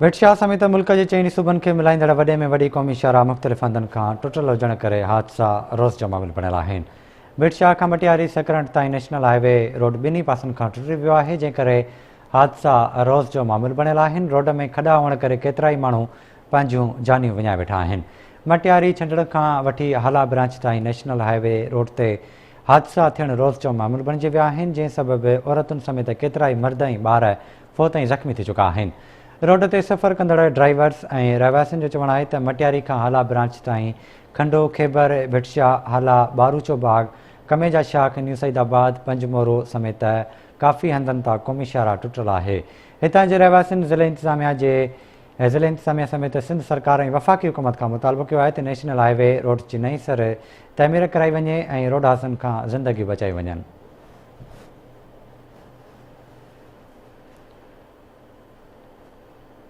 विटशाह समेत मुल्क के चइनी सूबनि खे मिलाईंदड़ वॾे में वॾी क़ौमी शाहराह मुख़्तलिफ़ हंधनि खां टुटल हुजण करे हादसा रोज़ जो मामूल बणियल आहिनि। विटशाह खां मटियारी सेकरंट ताईं नेशनल हाईवे रोड ॿिन्ही पासनि खां टुटी वियो आहे, जंहिं करे हादसा रोज़ जो मामूल बणियल आहिनि। रोड में खॾा हुअण करे केतिरा ई माण्हू पंहिंजूं जानियूं विञाए वेठा आहिनि। मटियारी छंडड़ खां वठी हाला ब्रांच ताईं नेशनल हाईवे रोड ते हादसा थियण रोज़ जो मामूल बणिजी विया आहिनि, जंहिं सबबि औरतुनि समेत केतिरा ई मर्द ऐं ॿार फ़ौत ताईं ज़ख़्मी थी चुका आहिनि। रोड ते सफ़र कंदड़ ड्राइवर्स ऐं रहवासियुनि जो चवणु आहे त मटियारी खां हाला ब्रांच ताईं खंडो, खेबर, विटशाह, हाला, बारूचो बाग, कमेजा शाख, न्यू सईदाबाद, पंजमोरो समेत काफ़ी हंधनि तां क़ौमी शाहराह टुटल आहे। हितां जे रहवासियुनि ज़िले इंतिज़ामिया समेत सिंध सरकार ऐं वफ़ाक़ी हुकूमत खां मुतालबो कयो आहे त नेशनल हाईवे रोड जी नईं सर तइमीर कराई वञे ऐं रोड हादसनि खां ज़िंदगियूं बचाई वञनि।